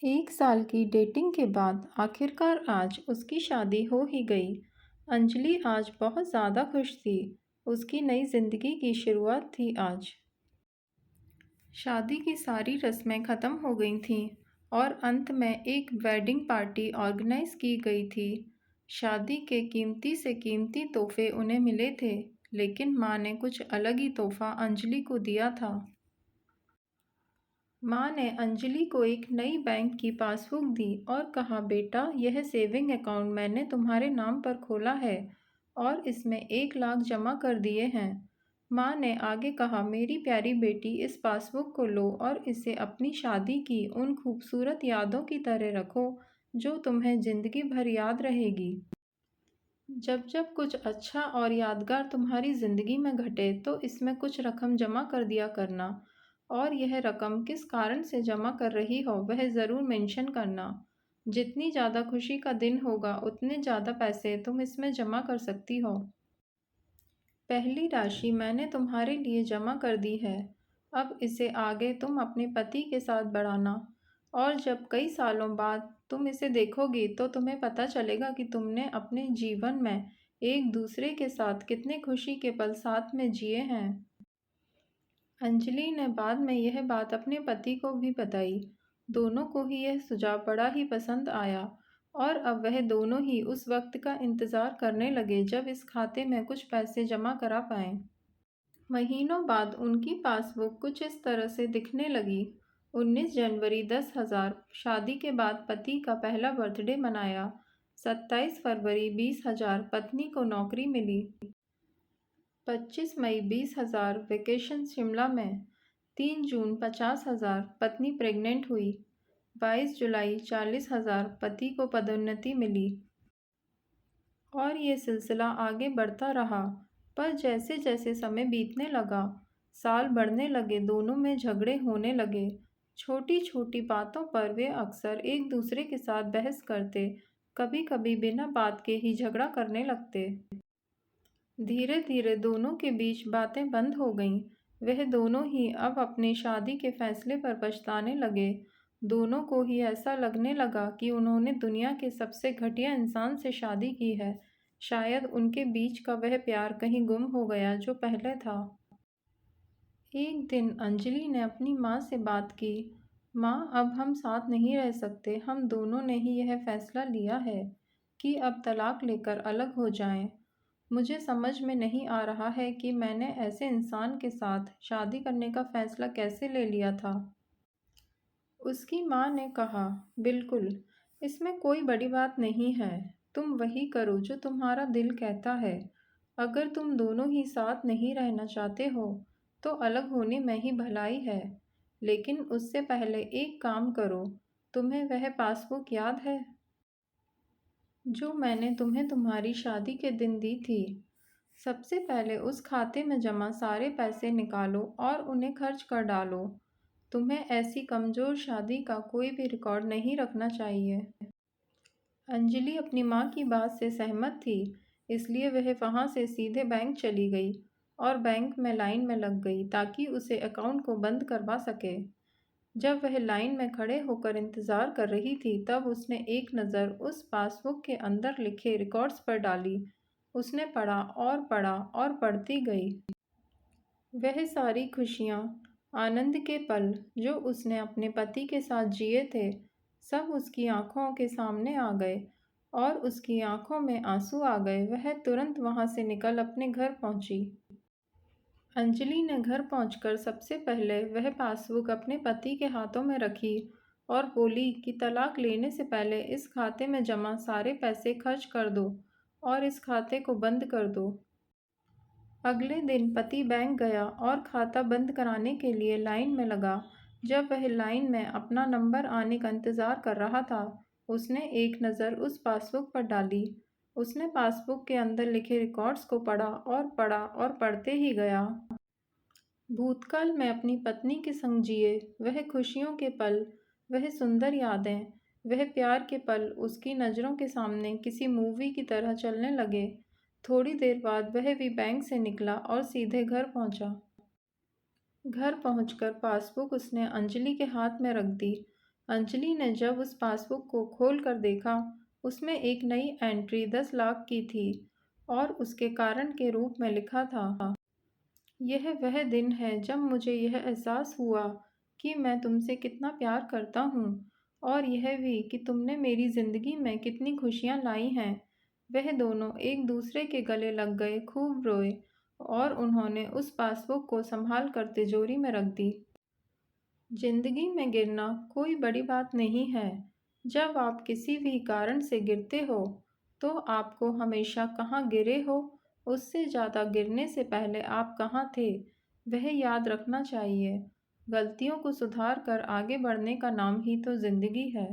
1 साल की डेटिंग के बाद आखिरकार आज उसकी शादी हो ही गई। अंजलि आज बहुत ज़्यादा खुश थी। उसकी नई ज़िंदगी की शुरुआत थी आज। शादी की सारी रस्में ख़त्म हो गई थीं और अंत में एक वेडिंग पार्टी ऑर्गेनाइज की गई थी। शादी के कीमती से कीमती तोहफे उन्हें मिले थे, लेकिन माँ ने कुछ अलग ही तोहफा अंजलि को दिया था। माँ ने अंजलि को एक नई बैंक की पासबुक दी और कहा, बेटा, यह सेविंग अकाउंट मैंने तुम्हारे नाम पर खोला है और इसमें 1 लाख जमा कर दिए हैं। माँ ने आगे कहा, मेरी प्यारी बेटी, इस पासबुक को लो और इसे अपनी शादी की उन खूबसूरत यादों की तरह रखो जो तुम्हें जिंदगी भर याद रहेगी। जब जब कुछ अच्छा और यादगार तुम्हारी ज़िंदगी में घटे तो इसमें कुछ रकम जमा कर दिया करना, और यह रकम किस कारण से जमा कर रही हो वह ज़रूर मेंशन करना। जितनी ज़्यादा खुशी का दिन होगा उतने ज़्यादा पैसे तुम इसमें जमा कर सकती हो। पहली राशि मैंने तुम्हारे लिए जमा कर दी है। अब इसे आगे तुम अपने पति के साथ बढ़ाना, और जब कई सालों बाद तुम इसे देखोगी तो तुम्हें पता चलेगा कि तुमने अपने जीवन में एक दूसरे के साथ कितने खुशी के पल साथ में जिए हैं। अंजलि ने बाद में यह बात अपने पति को भी बताई। दोनों को ही यह सुझाव बड़ा ही पसंद आया और अब वह दोनों ही उस वक्त का इंतज़ार करने लगे जब इस खाते में कुछ पैसे जमा करा पाएं। महीनों बाद उनकी पासबुक कुछ इस तरह से दिखने लगी। 19 जनवरी 10,000। शादी के बाद पति का पहला बर्थडे मनाया। 27 फरवरी 20,000। पत्नी को नौकरी मिली। 25 मई 20,000। वेकेशन शिमला में। 3 जून 50,000। पत्नी प्रेग्नेंट हुई। 22 जुलाई 40,000। पति को पदोन्नति मिली। और ये सिलसिला आगे बढ़ता रहा। पर जैसे जैसे समय बीतने लगा, साल बढ़ने लगे, दोनों में झगड़े होने लगे। छोटी छोटी बातों पर वे अक्सर एक दूसरे के साथ बहस करते, कभी कभी बिना बात के ही झगड़ा करने लगते। धीरे धीरे दोनों के बीच बातें बंद हो गईं। वह दोनों ही अब अपनी शादी के फैसले पर पछताने लगे। दोनों को ही ऐसा लगने लगा कि उन्होंने दुनिया के सबसे घटिया इंसान से शादी की है। शायद उनके बीच का वह प्यार कहीं गुम हो गया जो पहले था। एक दिन अंजलि ने अपनी माँ से बात की। माँ, अब हम साथ नहीं रह सकते। हम दोनों ने ही यह फैसला लिया है कि अब तलाक लेकर अलग हो जाएं। मुझे समझ में नहीं आ रहा है कि मैंने ऐसे इंसान के साथ शादी करने का फैसला कैसे ले लिया था। उसकी माँ ने कहा, बिल्कुल, इसमें कोई बड़ी बात नहीं है। तुम वही करो जो तुम्हारा दिल कहता है। अगर तुम दोनों ही साथ नहीं रहना चाहते हो तो अलग होने में ही भलाई है। लेकिन उससे पहले एक काम करो। तुम्हें वह पासबुक याद है जो मैंने तुम्हें तुम्हारी शादी के दिन दी थी? सबसे पहले उस खाते में जमा सारे पैसे निकालो और उन्हें खर्च कर डालो। तुम्हें ऐसी कमज़ोर शादी का कोई भी रिकॉर्ड नहीं रखना चाहिए। अंजलि अपनी माँ की बात से सहमत थी, इसलिए वह वहाँ से सीधे बैंक चली गई और बैंक में लाइन में लग गई ताकि उसे अकाउंट को बंद करवा सके। जब वह लाइन में खड़े होकर इंतज़ार कर रही थी, तब उसने एक नज़र उस पासबुक के अंदर लिखे रिकॉर्ड्स पर डाली। उसने पढ़ा और पढ़ती गई। वह सारी खुशियाँ, आनंद के पल जो उसने अपने पति के साथ जिए थे, सब उसकी आंखों के सामने आ गए और उसकी आंखों में आंसू आ गए। वह तुरंत वहाँ से निकल अपने घर पहुँची। अंजलि ने घर पहुंचकर सबसे पहले वह पासबुक अपने पति के हाथों में रखी और बोली कि तलाक लेने से पहले इस खाते में जमा सारे पैसे खर्च कर दो और इस खाते को बंद कर दो। अगले दिन पति बैंक गया और खाता बंद कराने के लिए लाइन में लगा। जब वह लाइन में अपना नंबर आने का इंतज़ार कर रहा था, उसने एक नज़र उस पासबुक पर डाली। उसने पासबुक के अंदर लिखे रिकॉर्ड्स को पढ़ा और पढ़ते ही गया। भूतकाल में अपनी पत्नी के संग जिए वह खुशियों के पल, वह सुंदर यादें, वह प्यार के पल उसकी नज़रों के सामने किसी मूवी की तरह चलने लगे। थोड़ी देर बाद वह भी बैंक से निकला और सीधे घर पहुंचा। घर पहुंचकर पासबुक उसने अंजलि के हाथ में रख दी। अंजलि ने जब उस पासबुक को खोल कर देखा, उसमें एक नई एंट्री 10 लाख की थी और उसके कारण के रूप में लिखा था, यह वह दिन है जब मुझे यह एहसास हुआ कि मैं तुमसे कितना प्यार करता हूँ और यह भी कि तुमने मेरी ज़िंदगी में कितनी खुशियाँ लाई हैं। वह दोनों एक दूसरे के गले लग गए, खूब रोए और उन्होंने उस पासबुक को संभाल कर तिजोरी में रख दी। जिंदगी में गिरना कोई बड़ी बात नहीं है। जब आप किसी भी कारण से गिरते हो, तो आपको हमेशा कहाँ गिरे हो, उससे ज़्यादा गिरने से पहले आप कहाँ थे, वह याद रखना चाहिए। गलतियों को सुधार कर आगे बढ़ने का नाम ही तो जिंदगी है।